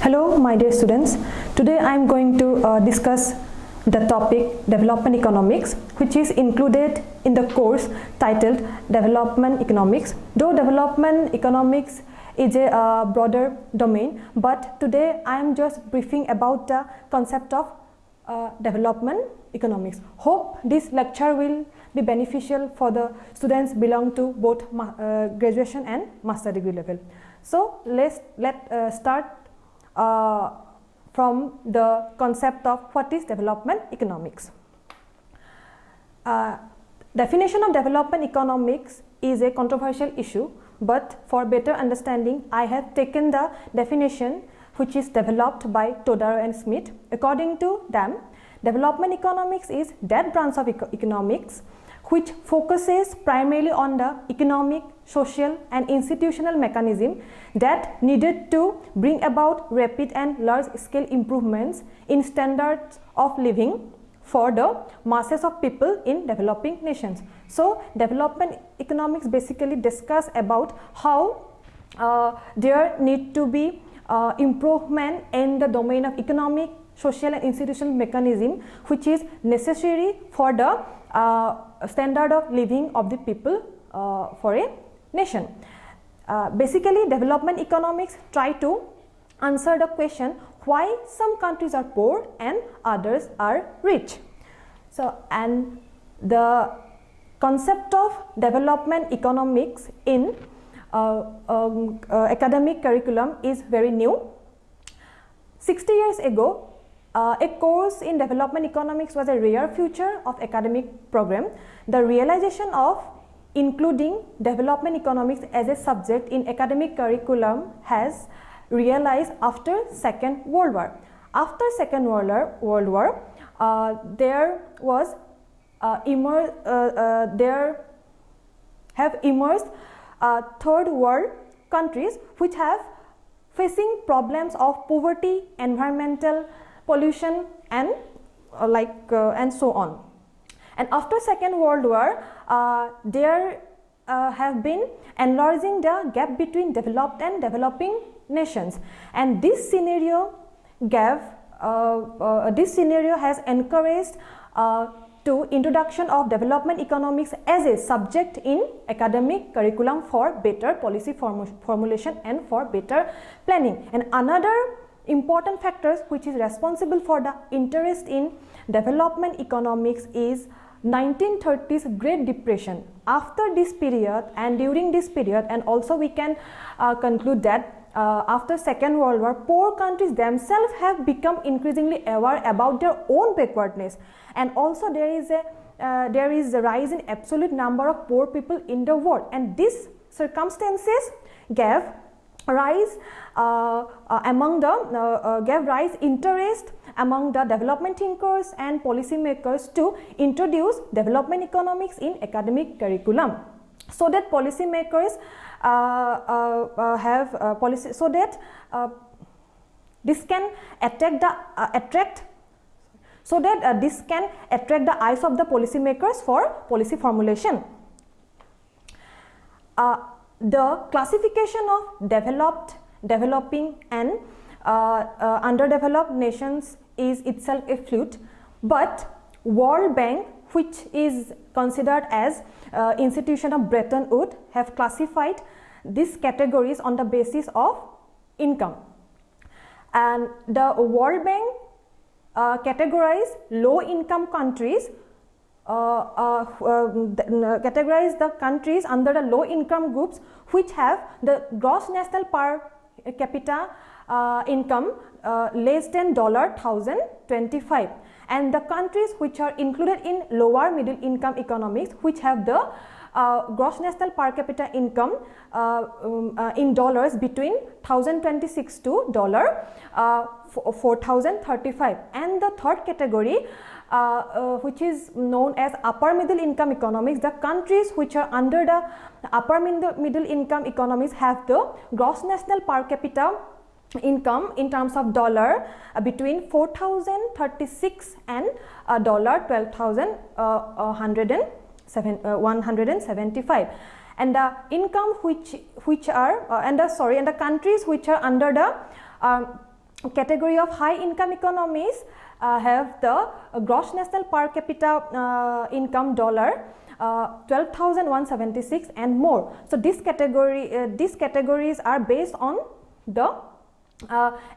Hello my dear students, today I am going to discuss the topic development economics, which is included in the course titled development economics. Though development economics is a broader domain, but today I am just briefing about the concept of development economics. Hope this lecture will be beneficial for the students belong to both graduation and master degree level. So let's start from the concept of what is development economics. Definition of development economics is a controversial issue, but for better understanding, I have taken the definition which is developed by Todaro and Smith. According to them, development economics is that branch of economics which focuses primarily on the economic, social and institutional mechanism that needed to bring about rapid and large scale improvements in standards of living for the masses of people in developing nations. So development economics basically discuss about how there need to be improvement in the domain of economic, social and institutional mechanism which is necessary for the standard of living of the people for a nation. Basically, development economics try to answer the question why some countries are poor and others are rich. So, and the concept of development economics in academic curriculum is very new. 60 years ago, a course in development economics was a rare feature of academic program. The realization of including development economics as a subject in academic curriculum has realized after Second World War. After Second World War, there have emerged third world countries which have facing problems of poverty, environmental pollution and and so on. And after Second World War, there have been enlarging the gap between developed and developing nations, and this scenario has encouraged to introduction of development economics as a subject in academic curriculum for better policy formulation and for better planning. And another important factors which is responsible for the interest in development economics is 1930s Great Depression. After this period and during this period, and also we can conclude that after Second World War, poor countries themselves have become increasingly aware about their own backwardness, and also there is a rise in absolute number of poor people in the world, and these circumstances gave rise interest among the development thinkers and policymakers to introduce development economics in academic curriculum, so that policymakers have policy, so that this can attract the eyes of the policymakers for policy formulation. The classification of developed, developing and underdeveloped nations is itself a fluid, but World Bank, which is considered as institution of Bretton Woods, have classified these categories on the basis of income, and the World Bank categorize low income countries, categorize the countries under the low income groups which have the gross national per capita income less than $1,025, and the countries which are included in lower middle income economics which have the gross national per capita income in dollars between $1,026 to $4,035, and the third category which is known as upper middle income economics. The countries which are under the upper middle income economics have the gross national per capita income in terms of dollar between $4,036 and $175, and the income which are and the countries which are under the category of high income economies have the gross national per capita income dollar 12,176 and more. So these categories are based on the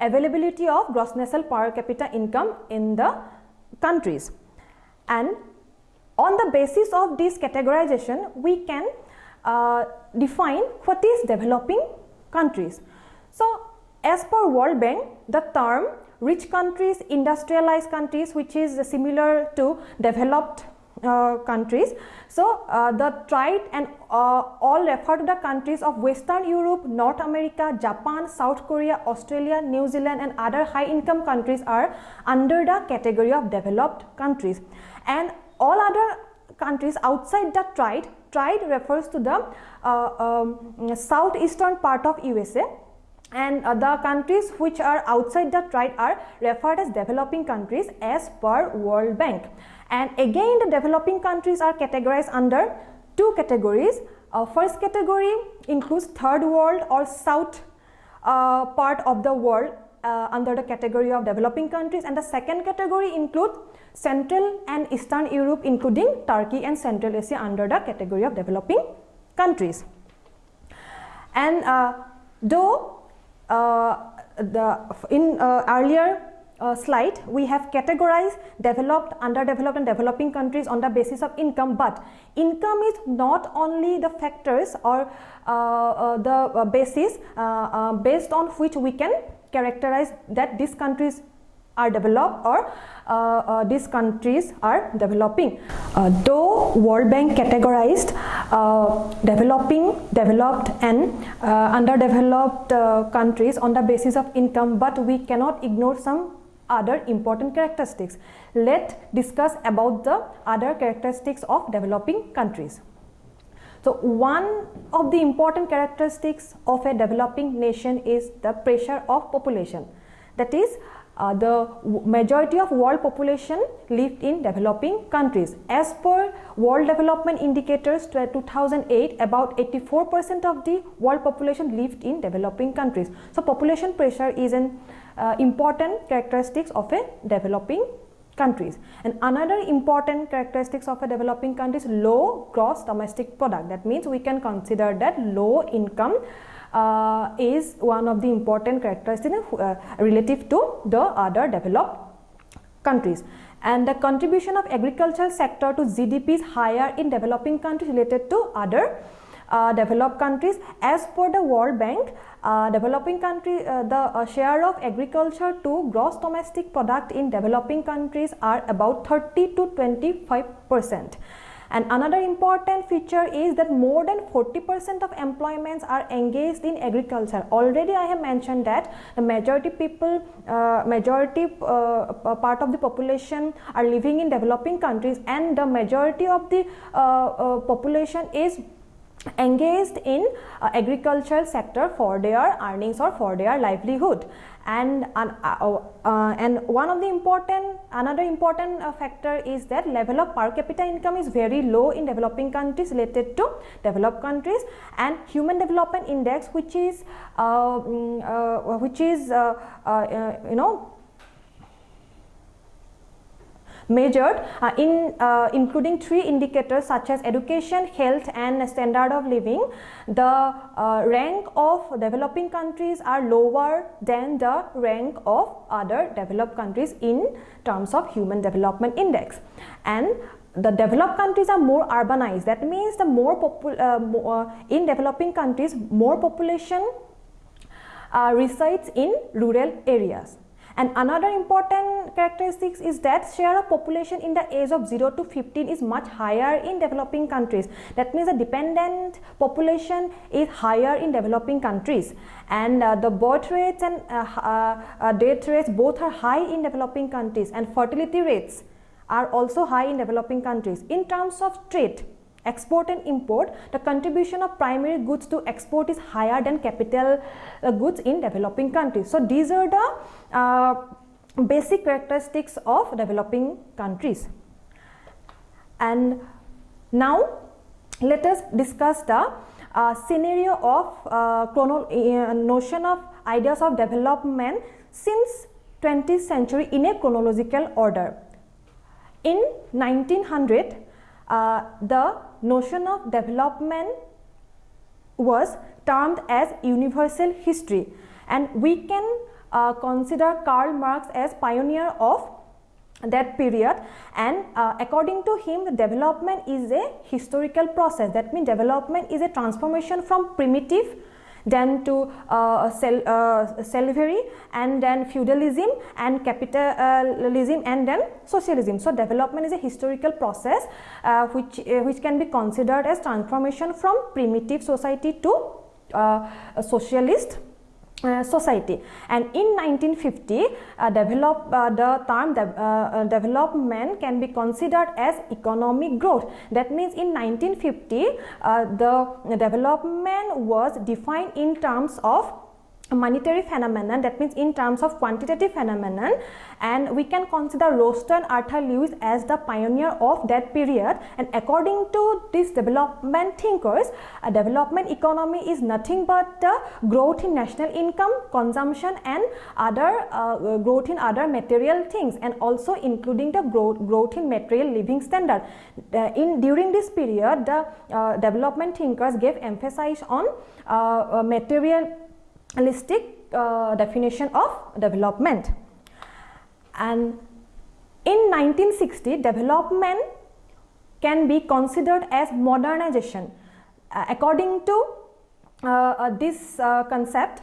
availability of gross national per capita income in the countries, and on the basis of this categorization we can define what is developing countries. So as per World Bank, the term rich countries, industrialized countries, which is similar to developed countries, so the tried and all refer to the countries of Western Europe, North America, Japan, South Korea, Australia, New Zealand and other high income countries are under the category of developed countries, and all other countries outside the tried refers to the southeastern part of USA, and the countries which are outside the triad are referred as developing countries as per World Bank. And again, the developing countries are categorized under two categories. First category includes third world or south part of the world under the category of developing countries, and the second category includes Central and Eastern Europe, including Turkey and Central Asia, under the category of developing countries. And though in earlier slide we have categorized developed, underdeveloped and developing countries on the basis of income, but income is not only the factors or the basis based on which we can characterize that these countries are developed or these countries are developing. Though World Bank categorized developing, developed and underdeveloped countries on the basis of income, but we cannot ignore some other important characteristics. Let's discuss about the other characteristics of developing countries. So one of the important characteristics of a developing nation is the pressure of population. That is, the majority of world population lived in developing countries. As per World Development Indicators 2008, about 84% of the world population lived in developing countries. So population pressure is an important characteristics of a developing countries. And another important characteristics of a developing country is low gross domestic product. That means we can consider that low income is one of the important characteristics relative to the other developed countries. And the contribution of agricultural sector to GDP is higher in developing countries related to other developed countries. As per the World Bank, developing country, the share of agriculture to gross domestic product in developing countries are about 30 to 25%. And another important feature is that more than 40% of employments are engaged in agriculture. Already I have mentioned that the majority people, part of the population are living in developing countries, and the majority of the population is engaged in agricultural sector for their earnings or for their livelihood. And one of the another important factor is that level of per capita income is very low in developing countries related to developed countries, and human development index, which is measured including three indicators such as education, health and standard of living. The rank of developing countries are lower than the rank of other developed countries in terms of human development index. And the developed countries are more urbanized. That means the in developing countries more population resides in rural areas. And another important characteristics is that share of population in the age of 0 to 15 is much higher in developing countries. That means the dependent population is higher in developing countries, and the birth rates and death rates both are high in developing countries, and fertility rates are also high in developing countries. In terms of trade, export and import, the contribution of primary goods to export is higher than capital goods in developing countries. So these are the basic characteristics of developing countries. And now let us discuss the scenario of notion of ideas of development since 20th century in a chronological order. In 1900, the notion of development was termed as universal history, and we can consider Karl Marx as pioneer of that period, and according to him, development is a historical process. That means development is a transformation from primitive then to slavery, and then feudalism and capitalism, and then socialism. So development is a historical process which can be considered as transformation from primitive society to socialist society. And in 1950, the term development can be considered as economic growth. That means in 1950, the development was defined in terms of monetary phenomenon, that means in terms of quantitative phenomenon, and we can consider Rostand Arthur Lewis as the pioneer of that period. And according to these development thinkers, a development economy is nothing but growth in national income, consumption, and other growth in other material things, and also including the growth in material living standard. During this period, the development thinkers gave emphasis on materialistic definition of development. And in 1960, development can be considered as modernization. According to this concept,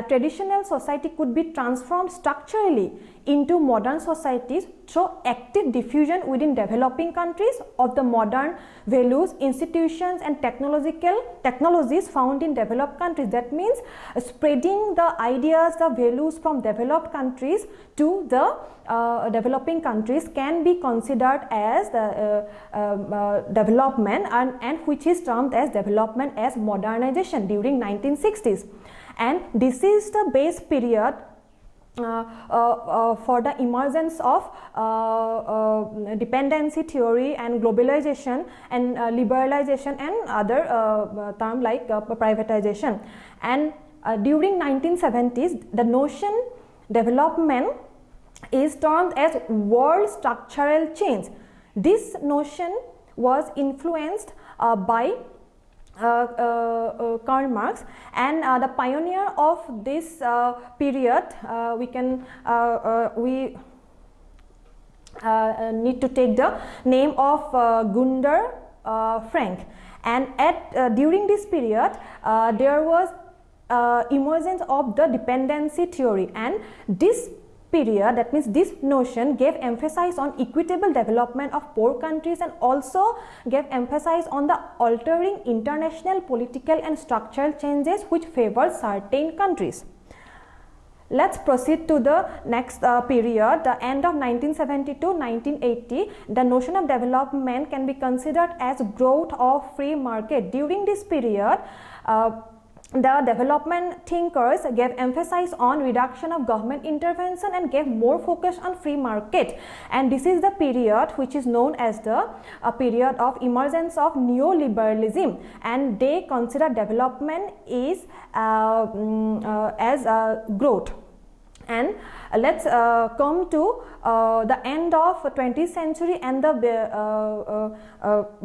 traditional society could be transformed structurally into modern societies through active diffusion within developing countries of the modern values, institutions, and technologies found in developed countries. That means spreading the ideas, the values from developed countries to the developing countries can be considered as the development, and which is termed as development as modernization during 1960s. And this is the base period for the emergence of dependency theory and globalization and liberalization and other terms like privatization. And during 1970s, the notion development is termed as world structural change. This notion was influenced by Karl Marx, and the pioneer of this period we need to take the name of Gunder Frank. And during this period there was emergence of the dependency theory, and this period, that means this notion, gave emphasis on equitable development of poor countries, and also gave emphasis on the altering international political and structural changes which favor certain countries. Let's proceed to the next period, the end of 1970 to 1980. The notion of development can be considered as growth of free market. During this period, the development thinkers gave emphasis on reduction of government intervention and gave more focus on free market. And this is the period which is known as the period of emergence of neoliberalism, and they consider development is as growth. And let's come to the end of 20th century and the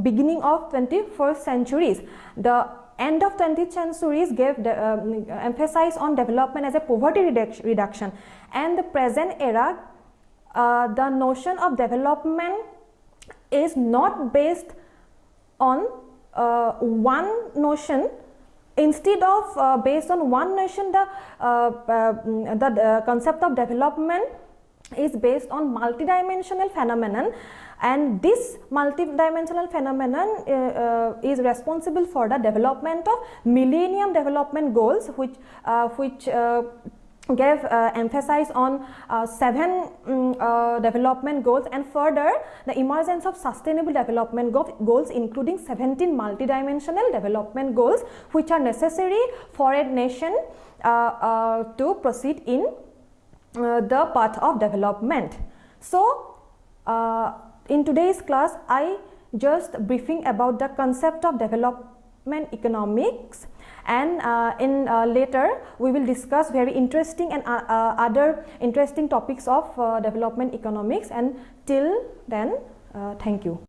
beginning of 21st centuries. The end of 20th centuries gave emphasis on development as a poverty reduction, and the present era, the notion of development is not based on one notion. Instead of based on one notion, the concept of development is based on multidimensional phenomenon, and this multidimensional phenomenon is responsible for the development of Millennium Development Goals, which gave emphasis on 7 development goals, and further the emergence of sustainable development goals, including 17 multidimensional development goals, which are necessary for a nation to proceed in the path of development. So in today's class, I just briefing about the concept of development development economics, and in later we will discuss very interesting and other interesting topics of development economics. And till then, thank you.